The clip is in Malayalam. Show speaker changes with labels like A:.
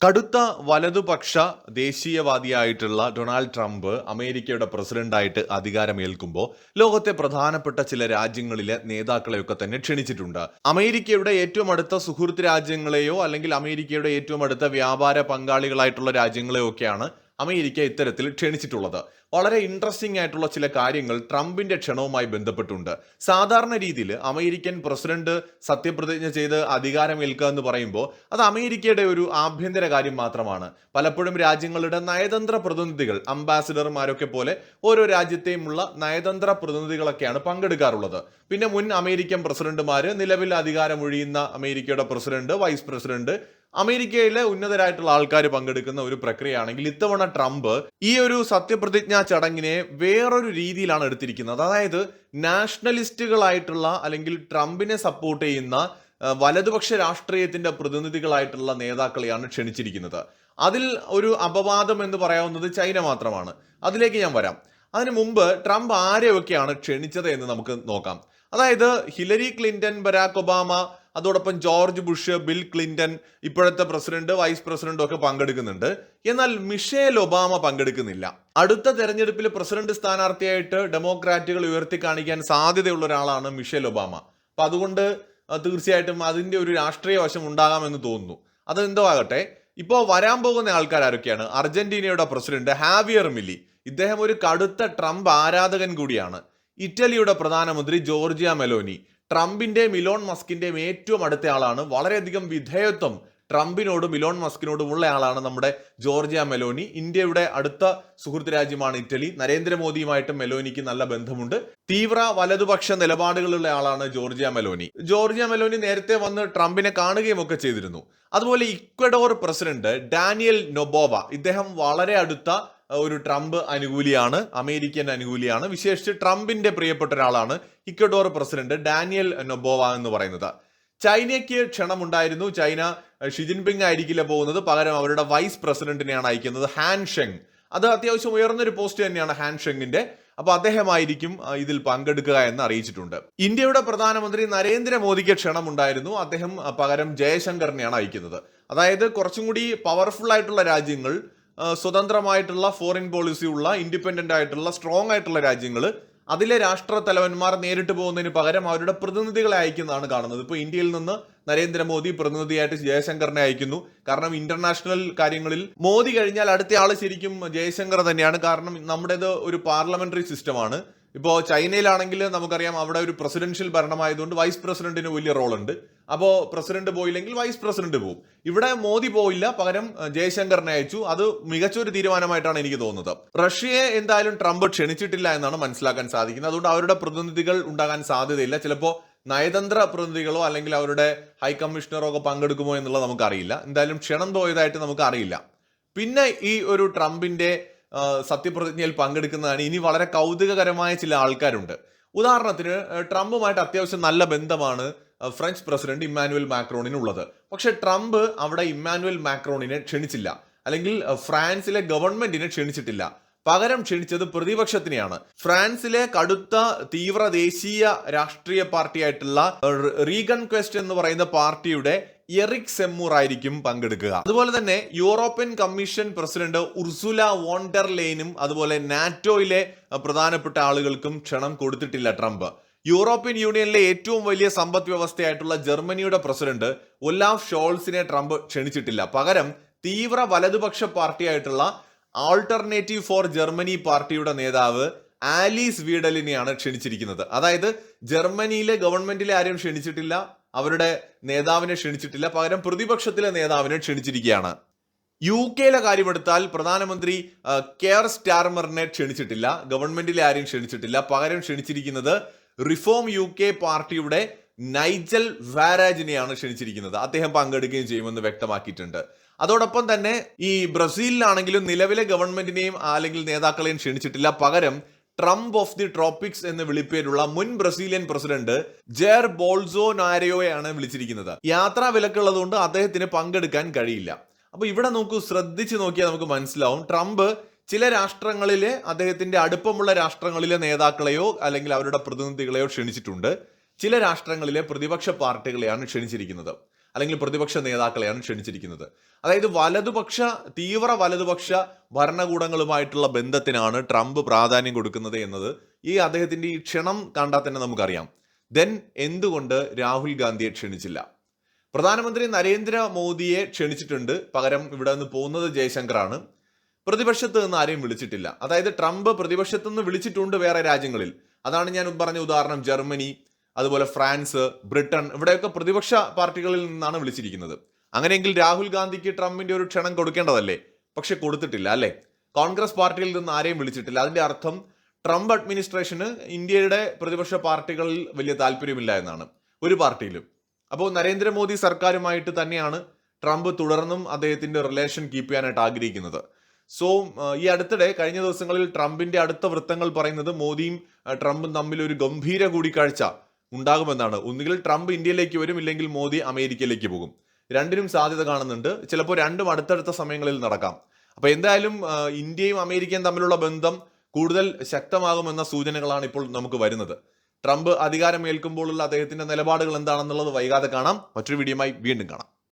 A: കടുത്ത വലതുപക്ഷ ദേശീയവാദിയായിട്ടുള്ള ഡൊണാൾഡ് ട്രംപ് അമേരിക്കയുടെ പ്രസിഡന്റായിട്ട് അധികാരമേൽക്കുമ്പോൾ ലോകത്തെ പ്രധാനപ്പെട്ട ചില രാജ്യങ്ങളിലെ നേതാക്കളെയൊക്കെ തന്നെ ക്ഷണിച്ചിട്ടുണ്ട്. അമേരിക്കയുടെ ഏറ്റവും അടുത്ത സുഹൃത്ത് രാജ്യങ്ങളെയോ അല്ലെങ്കിൽ അമേരിക്കയുടെ ഏറ്റവും അടുത്ത വ്യാപാര പങ്കാളികളായിട്ടുള്ള രാജ്യങ്ങളെയോ ഒക്കെയാണ് അമേരിക്ക ഇത്തരത്തിൽ ക്ഷണിച്ചിട്ടുള്ളത്. വളരെ ഇൻട്രസ്റ്റിംഗ് ആയിട്ടുള്ള ചില കാര്യങ്ങൾ ട്രംപിന്റെ ക്ഷണവുമായി ബന്ധപ്പെട്ടുണ്ട്. സാധാരണ രീതിയിൽ അമേരിക്കൻ പ്രസിഡന്റ് സത്യപ്രതിജ്ഞ ചെയ്ത് അധികാരമേൽക്കുക എന്ന് പറയുമ്പോൾ അത് അമേരിക്കയുടെ ഒരു ആഭ്യന്തര കാര്യം മാത്രമാണ്. പലപ്പോഴും രാജ്യങ്ങളുടെ നയതന്ത്ര പ്രതിനിധികൾ, അംബാസിഡർമാരൊക്കെ പോലെ ഓരോ രാജ്യത്തെയുമുള്ള നയതന്ത്ര പ്രതിനിധികളൊക്കെയാണ് പങ്കെടുക്കാറുള്ളത്. പിന്നെ മുൻ അമേരിക്കൻ പ്രസിഡന്റുമാര്, നിലവിൽ അധികാരമൊഴിയുന്ന അമേരിക്കയുടെ പ്രസിഡന്റ്, വൈസ് പ്രസിഡന്റ്, അമേരിക്കയിലെ ഉന്നതരായിട്ടുള്ള ആൾക്കാർ പങ്കെടുക്കുന്ന ഒരു പ്രക്രിയയാണെങ്കിൽ ഇത്തവണ ട്രംപ് ഈ ഒരു സത്യപ്രതിജ്ഞാ ചടങ്ങിനെ വേറൊരു രീതിയിലാണ് എടുത്തിരിക്കുന്നത്. അതായത് നാഷണലിസ്റ്റുകളായിട്ടുള്ള അല്ലെങ്കിൽ ട്രംപിനെ സപ്പോർട്ട് ചെയ്യുന്ന വലതുപക്ഷ രാഷ്ട്രീയത്തിന്റെ പ്രതിനിധികളായിട്ടുള്ള നേതാക്കളെയാണ് ക്ഷണിച്ചിരിക്കുന്നത്. അതിൽ ഒരു അപവാദം എന്ന് പറയാവുന്നത് ചൈന മാത്രമാണ്. അതിലേക്ക് ഞാൻ വരാം. അതിനു മുമ്പ് ട്രംപ് ആരെയൊക്കെയാണ് ക്ഷണിച്ചത് എന്ന് നമുക്ക് നോക്കാം. അതായത് ഹിലരി ക്ലിന്റൺ, ബരാക് ഒബാമ, അതോടൊപ്പം ജോർജ് ബുഷ്, ബിൽ ക്ലിന്റൺ, ഇപ്പോഴത്തെ പ്രസിഡന്റ്, വൈസ് പ്രസിഡന്റും ഒക്കെ പങ്കെടുക്കുന്നുണ്ട്. എന്നാൽ മിഷേൽ ഒബാമ പങ്കെടുക്കുന്നില്ല. അടുത്ത തെരഞ്ഞെടുപ്പിൽ പ്രസിഡന്റ് സ്ഥാനാർത്ഥിയായിട്ട് ഡെമോക്രാറ്റുകൾ ഉയർത്തി കാണിക്കാൻ സാധ്യതയുള്ള ഒരാളാണ് മിഷേൽ ഒബാമ. അപ്പൊ അതുകൊണ്ട് തീർച്ചയായിട്ടും അതിന്റെ ഒരു രാഷ്ട്രീയ വശം ഉണ്ടാകാമെന്ന് തോന്നുന്നു. അതെന്തോ ആകട്ടെ, ഇപ്പോൾ വരാൻ പോകുന്ന ആൾക്കാർ ആരൊക്കെയാണ്? അർജന്റീനയുടെ പ്രസിഡന്റ് ഹാവിയർ മിലി, ഇദ്ദേഹം ഒരു കടുത്ത ട്രംപ് ആരാധകൻ കൂടിയാണ്. ഇറ്റലിയുടെ പ്രധാനമന്ത്രി ജോർജിയ മെലോനി, ട്രംപിന്റെയും ഇലോൺ മസ്കിന്റെയും ഏറ്റവും അടുത്ത ആളാണ്. വളരെയധികം വിധേയത്വം ട്രംപിനോടും ഇലോൺ മസ്കിനോടും ഉള്ള ആളാണ് നമ്മുടെ ജോർജിയ മെലോനി. ഇന്ത്യയുടെ അടുത്ത സുഹൃത്ത് രാജ്യമാണ് ഇറ്റലി. നരേന്ദ്രമോദിയുമായിട്ട് മെലോനിക്ക് നല്ല ബന്ധമുണ്ട്. തീവ്ര വലതുപക്ഷ നിലപാടുകളുള്ള ആളാണ് ജോർജിയ മെലോനി. ജോർജിയ മെലോനി നേരത്തെ വന്ന് ട്രംപിനെ കാണുകയും ഒക്കെ ചെയ്തിരുന്നു. അതുപോലെ ഇക്വഡോർ പ്രസിഡന്റ് ഡാനിയൽ നൊബോവ, ഇദ്ദേഹം വളരെ അടുത്ത ഒരു ട്രംപ് അനുകൂലിയാണ്, അമേരിക്കൻ അനുകൂലിയാണ്. വിശേഷിച്ച് ട്രംപിന്റെ പ്രിയപ്പെട്ട ഒരാളാണ് ഇക്വഡോർ പ്രസിഡന്റ് ഡാനിയൽ നൊബോവ എന്ന് പറയുന്നത്. ചൈനയ്ക്ക് ക്ഷണമുണ്ടായിരുന്നു. ചൈന ഷി ജിൻപിങ് ആയിരിക്കില്ല പോകുന്നത്, പകരം അവരുടെ വൈസ് പ്രസിഡന്റിനെയാണ് അയക്കുന്നത്, ഹാൻ ഷെങ്. അത് അത്യാവശ്യം ഉയർന്നൊരു പോസ്റ്റ് തന്നെയാണ് ഹാൻ ഷെങ്ങിന്റെ. അപ്പൊ അദ്ദേഹമായിരിക്കും ഇതിൽ പങ്കെടുക്കുക എന്ന് അറിയിച്ചിട്ടുണ്ട്. ഇന്ത്യയുടെ പ്രധാനമന്ത്രി നരേന്ദ്രമോദിക്ക് ക്ഷണമുണ്ടായിരുന്നു. അദ്ദേഹം പകരം ജയശങ്കറിനെയാണ് അയക്കുന്നത്. അതായത് കുറച്ചും കൂടി പവർഫുൾ ആയിട്ടുള്ള രാജ്യങ്ങൾ, സ്വതന്ത്രമായിട്ടുള്ള ഫോറിൻ പോളിസി ഉള്ള, ഇൻഡിപെൻഡന്റ് ആയിട്ടുള്ള, സ്ട്രോങ് ആയിട്ടുള്ള രാജ്യങ്ങൾ, അതിലെ രാഷ്ട്ര തലവന്മാർ നേരിട്ട് പോകുന്നതിന് പകരം അവരുടെ പ്രതിനിധികളെ അയക്കുന്നതാണ് കാണുന്നത്. ഇപ്പോൾ ഇന്ത്യയിൽ നിന്ന് നരേന്ദ്രമോദി പ്രതിനിധിയായിട്ട് ജയശങ്കറിനെ അയക്കുന്നു. കാരണം ഇന്റർനാഷണൽ കാര്യങ്ങളിൽ മോദി കഴിഞ്ഞാൽ അടുത്ത ആള് ശരിക്കും ജയശങ്കർ തന്നെയാണ്. കാരണം നമ്മുടേത് ഒരു പാർലമെന്ററി സിസ്റ്റമാണ്. ഇപ്പോൾ ചൈനയിലാണെങ്കിൽ നമുക്കറിയാം, അവിടെ ഒരു പ്രസിഡൻഷ്യൽ ഭരണമായതുകൊണ്ട് വൈസ് പ്രസിഡന്റിന് വലിയ റോളുണ്ട്. അപ്പോൾ പ്രസിഡന്റ് പോയില്ലെങ്കിൽ വൈസ് പ്രസിഡന്റ് പോകും. ഇവിടെ മോദി പോയില്ല, പകരം ജയശങ്കറിനെ അയച്ചു. അത് മികച്ചൊരു തീരുമാനമായിട്ടാണ് എനിക്ക് തോന്നുന്നത്. റഷ്യയെ എന്തായാലും ട്രംപ് ക്ഷണിച്ചിട്ടില്ല എന്നാണ് മനസ്സിലാക്കാൻ സാധിക്കുന്നത്. അതുകൊണ്ട് അവരുടെ പ്രതിനിധികൾ ഉണ്ടാകാൻ സാധ്യതയില്ല. ചിലപ്പോൾ നയതന്ത്ര പ്രതിനിധികളോ അല്ലെങ്കിൽ അവരുടെ ഹൈക്കമ്മീഷണറോ ഒക്കെ പങ്കെടുക്കുമോ എന്നുള്ളത് നമുക്കറിയില്ല. എന്തായാലും ക്ഷണം പോയതായിട്ട് നമുക്ക് അറിയില്ല. പിന്നെ ഈ ഒരു ട്രംപിന്റെ സത്യപ്രതിജ്ഞയിൽ പങ്കെടുക്കുന്നതാണ് ഇനി വളരെ കൗതുകകരമായ ചില ആൾക്കാരുണ്ട്. ഉദാഹരണത്തിന് ട്രംപുമായിട്ട് അത്യാവശ്യം നല്ല ബന്ധമാണ് ഫ്രഞ്ച് പ്രസിഡന്റ് ഇമ്മാനുവൽ മാക്രോണിനുള്ളത്. പക്ഷെ ട്രംപ് അവിടെ ഇമ്മാനുവൽ മാക്രോണിനെ ക്ഷണിച്ചില്ല, അല്ലെങ്കിൽ ഫ്രാൻസിലെ ഗവൺമെന്റിനെ ക്ഷണിച്ചിട്ടില്ല. പകരം ക്ഷണിച്ചത് പ്രതിപക്ഷത്തിനെയാണ്. ഫ്രാൻസിലെ കടുത്ത തീവ്ര ദേശീയ രാഷ്ട്രീയ പാർട്ടിയായിട്ടുള്ള റീഗൺ ക്വസ്റ്റ് എന്ന് പറയുന്ന പാർട്ടിയുടെ എറിക് സെമ്മൂർ ആയിരിക്കും പങ്കെടുക്കുക. അതുപോലെ തന്നെ European commission president Ursula von der ലെയ്നും അതുപോലെ നാറ്റോയിലെ പ്രധാനപ്പെട്ട ആളുകൾക്കും ക്ഷണം കൊടുത്തിട്ടില്ല ട്രംപ്. യൂറോപ്യൻ യൂണിയനിലെ ഏറ്റവും വലിയ സമ്പദ് വ്യവസ്ഥയായിട്ടുള്ള ജർമ്മനിയുടെ പ്രസിഡന്റ് ഒലാഫ് ഷോൾസിനെ ട്രംപ് ക്ഷണിച്ചിട്ടില്ല. പകരം തീവ്ര വലതുപക്ഷ പാർട്ടിയായിട്ടുള്ള ആൾട്ടർനേറ്റീവ് ഫോർ ജർമ്മനി പാർട്ടിയുടെ നേതാവ് ആലീസ് വീഡലിനെയാണ് ക്ഷണിച്ചിരിക്കുന്നത്. അതായത് ജർമ്മനിയിലെ ഗവൺമെന്റിലെ ആരെയും ക്ഷണിച്ചിട്ടില്ല, അവരുടെ നേതാവിനെ ക്ഷണിച്ചിട്ടില്ല, പകരം പ്രതിപക്ഷത്തിലെ നേതാവിനെ ക്ഷണിച്ചിരിക്കുകയാണ്. യു കെയിലെ കാര്യമെടുത്താൽ പ്രധാനമന്ത്രി കെയർ സ്റ്റാർമറിനെ ക്ഷണിച്ചിട്ടില്ല, ഗവൺമെന്റിലെ ആരെയും ക്ഷണിച്ചിട്ടില്ല. പകരം ക്ഷണിച്ചിരിക്കുന്നത് റിഫോം യു കെ പാർട്ടിയുടെ നൈജൽ വാരാജിനെയാണ് ക്ഷണിച്ചിരിക്കുന്നത്. അദ്ദേഹം പങ്കെടുക്കുകയും ചെയ്യുമെന്ന് വ്യക്തമാക്കിയിട്ടുണ്ട്. അതോടൊപ്പം തന്നെ ഈ ബ്രസീലിലാണെങ്കിലും നിലവിലെ ഗവൺമെന്റിനെയും അല്ലെങ്കിൽ നേതാക്കളെയും ക്ഷണിച്ചിട്ടില്ല. പകരം ട്രംപ് ഓഫ് ദി ട്രോപ്പിക്സ് എന്ന് വിളിപ്പേരുള്ള മുൻ ബ്രസീലിയൻ പ്രസിഡന്റ് ജെയർ ബോൾസോനാരോയെയാണ് വിളിച്ചിരിക്കുന്നത്. യാത്രാ വിലക്കുള്ളതുകൊണ്ട് അദ്ദേഹത്തിന് പങ്കെടുക്കാൻ കഴിയില്ല. അപ്പൊ ഇവിടെ നോക്കൂ, ശ്രദ്ധിച്ചു നോക്കിയാൽ നമുക്ക് മനസ്സിലാവും, ട്രംപ് ചില രാഷ്ട്രങ്ങളിലെ അദ്ദേഹത്തിന്റെ അടുപ്പമുള്ള രാഷ്ട്രങ്ങളിലെ നേതാക്കളെയോ അല്ലെങ്കിൽ അവരുടെ പ്രതിനിധികളെയോ ക്ഷണിച്ചിട്ടുണ്ട്. ചില രാഷ്ട്രങ്ങളിലെ പ്രതിപക്ഷ പാർട്ടികളെയാണ് ക്ഷണിച്ചിരിക്കുന്നത്. അല്ലെങ്കിൽ പ്രതിപക്ഷ നേതാക്കളെയാണ് ക്ഷണിച്ചിരിക്കുന്നത്. അതായത് തീവ്ര വലതുപക്ഷ ഭരണകൂടങ്ങളുമായിട്ടുള്ള ബന്ധത്തിനാണ് ട്രംപ് പ്രാധാന്യം കൊടുക്കുന്നത് എന്നത് ഈ അദ്ദേഹത്തിന്റെ ഈ ക്ഷണം കണ്ടാൽ തന്നെ നമുക്കറിയാം. ദെൻ എന്തുകൊണ്ട് രാഹുൽ ഗാന്ധിയെ ക്ഷണിച്ചില്ല? പ്രധാനമന്ത്രി നരേന്ദ്രമോദിയെ ക്ഷണിച്ചിട്ടുണ്ട്, പകരം ഇവിടെ നിന്ന് പോകുന്നത് ജയശങ്കറാണ്. പ്രതിപക്ഷത്ത് നിന്ന് ആരെയും വിളിച്ചിട്ടില്ല. അതായത് ട്രംപ് പ്രതിപക്ഷത്ത് നിന്ന് വിളിച്ചിട്ടുണ്ട് വേറെ രാജ്യങ്ങളിൽ. അതാണ് ഞാൻ പറഞ്ഞ ഉദാഹരണം. ജർമ്മനി, അതുപോലെ ഫ്രാൻസ്, ബ്രിട്ടൻ, ഇവിടെയൊക്കെ പ്രതിപക്ഷ പാർട്ടികളിൽ നിന്നാണ് വിളിച്ചിരിക്കുന്നത്. അങ്ങനെയെങ്കിൽ രാഹുൽ ഗാന്ധിക്ക് ട്രംപിന്റെ ഒരു ക്ഷണം കൊടുക്കേണ്ടതല്ലേ? പക്ഷെ കൊടുത്തിട്ടില്ല അല്ലെ? കോൺഗ്രസ് പാർട്ടിയിൽ നിന്ന് ആരെയും വിളിച്ചിട്ടില്ല. അതിന്റെ അർത്ഥം ട്രംപ് അഡ്മിനിസ്ട്രേഷന് ഇന്ത്യയുടെ പ്രതിപക്ഷ പാർട്ടികളിൽ വലിയ താല്പര്യമില്ല എന്നാണ്, ഒരു പാർട്ടിയിലും. അപ്പോൾ നരേന്ദ്രമോദി സർക്കാരുമായിട്ട് തന്നെയാണ് ട്രംപ് തുടർന്നും അദ്ദേഹത്തിന്റെ റിലേഷൻ കീപ്പ് ചെയ്യാനായിട്ട് ആഗ്രഹിക്കുന്നത്. സോ ഈ അടുത്തിടെ കഴിഞ്ഞ ദിവസങ്ങളിൽ ട്രംപിന്റെ അടുത്ത വൃത്തങ്ങൾ പറയുന്നത് മോദിയും ട്രംപും തമ്മിൽ ഒരു ഗംഭീര കൂടിക്കാഴ്ച ഉണ്ടാകുമെന്നാണ്. ഒന്നുകിൽ ട്രംപ് ഇന്ത്യയിലേക്ക് വരും, ഇല്ലെങ്കിൽ മോദി അമേരിക്കയിലേക്ക് പോകും. രണ്ടിനും സാധ്യത കാണുന്നുണ്ട്. ചിലപ്പോൾ രണ്ടും അടുത്തടുത്ത സമയങ്ങളിൽ നടക്കാം. അപ്പൊ എന്തായാലും ഇന്ത്യയും അമേരിക്കയും തമ്മിലുള്ള ബന്ധം കൂടുതൽ ശക്തമാകുമെന്ന സൂചനകളാണ് ഇപ്പോൾ നമുക്ക് വരുന്നത്. ട്രംപ് അധികാരമേൽക്കുമ്പോഴുള്ള അദ്ദേഹത്തിന്റെ നിലപാടുകൾ എന്താണെന്നുള്ളത് വൈകാതെ കാണാം. മറ്റൊരു വീഡിയോയുമായി വീണ്ടും കാണാം.